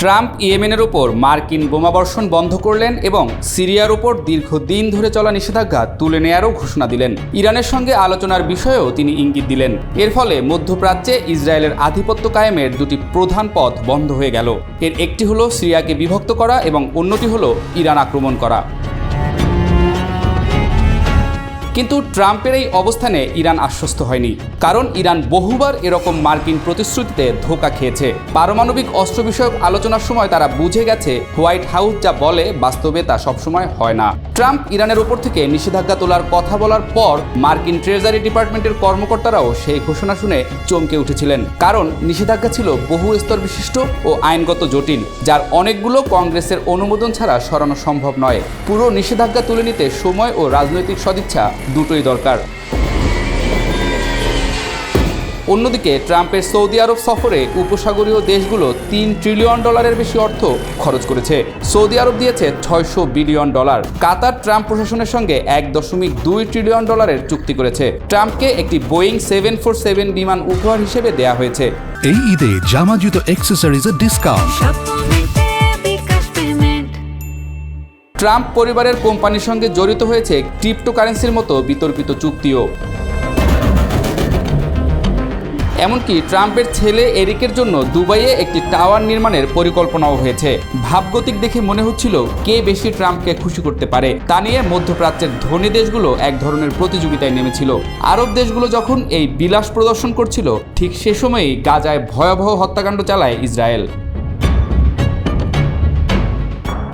Trump ইয়েমেনের উপর মার্কিন বোমাবর্ষণ বন্ধ করলেন এবং সিরিয়ার উপর দীর্ঘদিন ধরে চলা নিষেধাজ্ঞা তুলে নেয়ারও ঘোষণা দিলেন। ইরানের সঙ্গে আলোচনার বিষয়েও তিনি ইঙ্গিত দিলেন। এর ফলে মধ্যপ্রাচ্যে ইসরায়েলের আধিপত্য কায়েমের দুটি প্রধান পথ বন্ধ হয়ে গেল। এর একটি হলো সিরিয়াকে বিভক্ত করা এবং অন্যটি হলো ইরান আক্রমণ করা। কিন্তু ট্রাম্পের এই অবস্থানে ইরান আশ্বস্ত হয়নি, কারণ ইরান বহুবার এরকম মার্কিন প্রতিশ্রুতিতে ধোঁকা খেয়েছে। পারমাণবিক অস্ত্র বিষয়ক আলোচনার সময় তারা বুঝে গেছে হোয়াইট হাউস যা বলে বাস্তবে তা সবসময় হয় না। ট্রাম্প ইরানের উপর থেকে নিষেধাজ্ঞা তোলার কথা বলার পর মার্কিন ট্রেজারি ডিপার্টমেন্টের কর্মকর্তারাও সেই ঘোষণা শুনে চমকে উঠেছিলেন, কারণ নিষেধাজ্ঞা ছিল বহু স্তর বিশিষ্ট ও আইনগত জটিল, যার অনেকগুলো কংগ্রেসের অনুমোদন ছাড়া সরানো সম্ভব নয়। পুরো নিষেধাজ্ঞা তুলে নিতে সময় ও রাজনৈতিক সদিচ্ছা দুটোই দরকার। অন্যদিকে ট্রাম্পের সৌদি আরব সফরে উপসাগরীয় দেশগুলো $3 ট্রিলিয়ন বেশি অর্থ খরচ করেছে। সৌদি আরব দিয়েছে $600 বিলিয়ন। কাতার ট্রাম্প প্রশাসনের সঙ্গে $1.2 ট্রিলিয়ন চুক্তি করেছে। ট্রাম্পকে একটি বোয়িং 747 বিমান উপহার হিসেবে দেয়া হয়েছে। এই ঈদে জামা জুতো অ্যাক্সেসরিজের ডিসকাউন্ট। ট্রাম্প পরিবারের কোম্পানির সঙ্গে জড়িত হয়েছে ক্রিপ্টোকারেন্সির মতো বিতর্কিত চুক্তিও। এমনকি ট্রাম্পের ছেলে এরিকের জন্য দুবাইয়ে একটি টাওয়ার নির্মাণের পরিকল্পনাও হয়েছে। ভাবগতিক দেখে মনে হচ্ছিল কে বেশি ট্রাম্পকে খুশি করতে পারে তা নিয়ে মধ্যপ্রাচ্যের ধনী দেশগুলো এক ধরনের প্রতিযোগিতায় নেমেছিল। আরব দেশগুলো যখন এই বিলাস প্রদর্শন করছিল, ঠিক সে সময়েই গাজায় ভয়াবহ হত্যাকাণ্ড চালায় ইসরায়েল।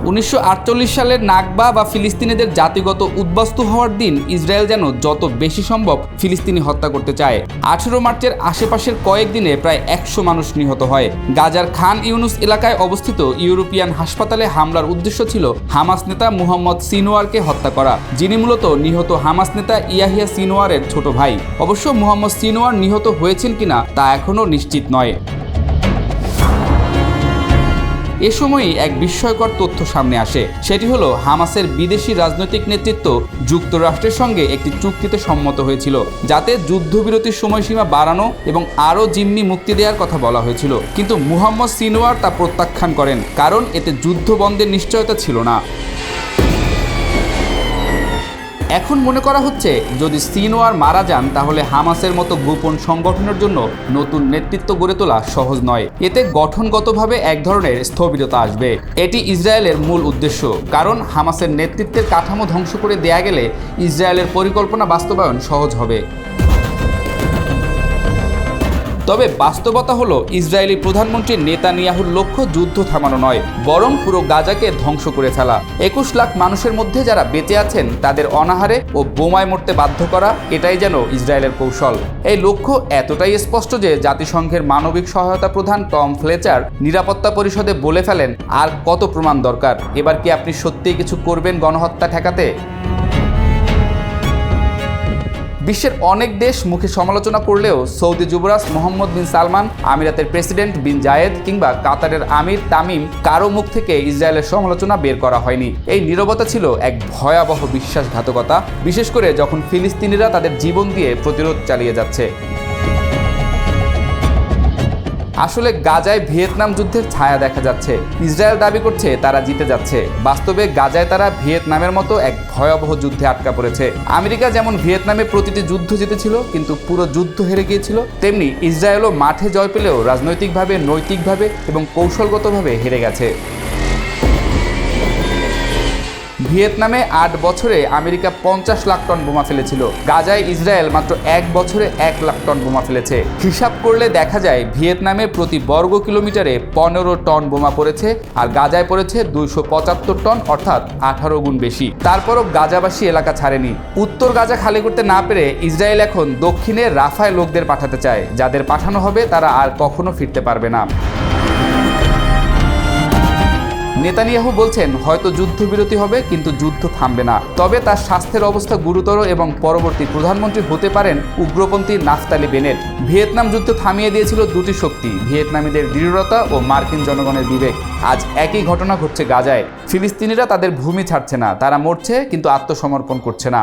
1948 সালের নাকবা বা ফিলিস্তিনিদের জাতিগত উদ্বাস্তু হওয়ার দিন ইসরায়েল যেন যত বেশি সম্ভব ফিলিস্তিনি হত্যা করতে চায়। 18 মার্চের আশেপাশের কয়েকদিনে প্রায় 100 মানুষ নিহত হয়। গাজার খান ইউনুস এলাকায় অবস্থিত ইউরোপিয়ান হাসপাতালে হামলার উদ্দেশ্য ছিল হামাস নেতা মুহাম্মদ সিনওয়ারকে হত্যা করা, যিনি মূলত নিহত হামাস নেতা ইয়াহিয়া সিনওয়ারের ছোট ভাই। অবশ্য মুহাম্মদ সিনওয়ার নিহত হয়েছেন কিনা তা এখনও নিশ্চিত নয়। এ সময়ই এক বিস্ময়কর তথ্য সামনে আসে। সেটি হলো হামাসের বিদেশি রাজনৈতিক নেতৃত্ব যুক্তরাষ্ট্রের সঙ্গে একটি চুক্তিতে সম্মত হয়েছিল, যাতে যুদ্ধবিরতির সময়সীমা বাড়ানো এবং আরও জিম্মি মুক্তি দেওয়ার কথা বলা হয়েছিল। কিন্তু মুহাম্মদ সিনওয়ার তা প্রত্যাখ্যান করেন, কারণ এতে যুদ্ধ বন্ধের নিশ্চয়তা ছিল না। এখন মনে করা হচ্ছে যদি সিনওয়ার মারা যান তাহলে হামাসের মতো গোপন সংগঠনের জন্য নতুন নেতৃত্ব গড়ে তোলা সহজ নয়। এতে গঠনগতভাবে এক ধরনের স্থবিরতা আসবে। এটি ইসরায়েলের মূল উদ্দেশ্য, কারণ হামাসের নেতৃত্বের কাঠামো ধ্বংস করে দেয়া গেলে ইসরায়েলের পরিকল্পনা বাস্তবায়ন সহজ হবে। তবে বাস্তবতা হলো ইসরায়েলি প্রধানমন্ত্রী নেতানিয়াহুর লক্ষ্য যুদ্ধ থামানো নয়, বরং পুরো গাজাকে ধ্বংস করে ফেলা। 21 লাখ মানুষের মধ্যে যারা বেঁচে আছেন তাদের অনাহারে ও বোমায় মরতে বাধ্য করা, এটাই যেন ইসরায়েলের কৌশল। এই লক্ষ্য এতটাই স্পষ্ট যে জাতিসংঘের মানবিক সহায়তা প্রধান টম ফ্লেচার নিরাপত্তা পরিষদে বলে ফেলেন, আর কত প্রমাণ দরকার? এবার কি আপনি সত্যিই কিছু করবেন গণহত্যা ঠেকাতে? বিশ্বের অনেক দেশ মুখে সমালোচনা করলেও সৌদি যুবরাজ মোহাম্মদ বিন সালমান, আমিরাতের প্রেসিডেন্ট বিন জায়েদ কিংবা কাতারের আমির তামিম, কারো মুখ থেকে ইসরায়েলের সমালোচনা বের করা হয়নি। এই নীরবতা ছিল এক ভয়াবহ বিশ্বাসঘাতকতা, বিশেষ করে যখন ফিলিস্তিনিরা তাদের জীবন দিয়ে প্রতিরোধ চালিয়ে যাচ্ছে। আসলে গাজায় ভিয়েতনাম যুদ্ধের ছায়া দেখা যাচ্ছে। ইসরায়েল দাবি করছে তারা জিতে যাচ্ছে, বাস্তবে গাজায় তারা ভিয়েতনামের মতো এক ভয়াবহ যুদ্ধে আটকা পড়েছে। আমেরিকা যেমন ভিয়েতনামে প্রতিটি যুদ্ধ জিতেছিল কিন্তু পুরো যুদ্ধ হেরে গিয়েছিল, তেমনি ইসরায়েলও মাঠে জয় পেলেও রাজনৈতিকভাবে, নৈতিকভাবে এবং কৌশলগতভাবে হেরে গেছে। ভিয়েতনামে 8 বছরে আমেরিকা 50 লাখ টন বোমা ফেলেছিল। গাজায় ইসরায়েল মাত্র 1 বছরে 1 লাখ টন বোমা ফেলেছে। হিসাব করলে দেখা যায় ভিয়েতনামে প্রতি বর্গ কিলোমিটারে 15 টন বোমা পড়েছে, আর গাজায় পড়েছে 275 টন, অর্থাৎ 18 গুণ বেশি। তারপরও গাজাবাসী এলাকা ছাড়েনি। উত্তর গাজা খালি করতে না পেরে ইসরায়েল এখন দক্ষিণে রাফায় লোকদের পাঠাতে চায়। যাদের পাঠানো হবে তারা আর কখনো ফিরতে পারবে না। নেতানিয়াহু বলছেন হয়তো যুদ্ধবিরতি হবে কিন্তু যুদ্ধ থামবে না। তবে তার স্বাস্থ্যের অবস্থা গুরুতর এবং পরবর্তী প্রধানমন্ত্রী হতে পারেন উগ্রপন্থী নাফতালি বেনেট। ভিয়েতনাম যুদ্ধ থামিয়ে দিয়েছিল দুটি শক্তি, ভিয়েতনামীদের দৃঢ়তা ও মার্কিন জনগণের বিবেক। আজ একই ঘটনা ঘটছে গাজায়। ফিলিস্তিনিরা তাদের ভূমি ছাড়ছে না, তারা মরছে কিন্তু আত্মসমর্পণ করছে না।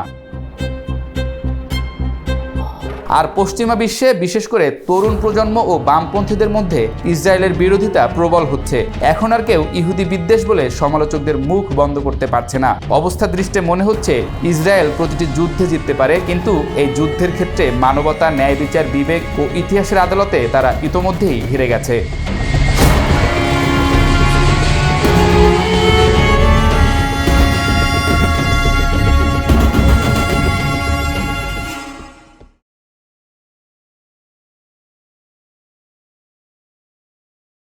আর পশ্চিমা বিশ্বে বিশেষ করে তরুণ প্রজন্ম ও বামপন্থীদের মধ্যে ইসরায়েলের বিরোধিতা প্রবল হচ্ছে। এখন আর কেউ ইহুদি বিদ্বেষ বলে সমালোচকদের মুখ বন্ধ করতে পারছে না। অবস্থা দৃষ্টে মনে হচ্ছে ইসরায়েল প্রতিটি যুদ্ধে জিততে পারে, কিন্তু এই যুদ্ধের ক্ষেত্রে মানবতা, ন্যায় বিচার, বিবেক ও ইতিহাসের আদালতে তারা ইতোমধ্যেই হেরে গেছে।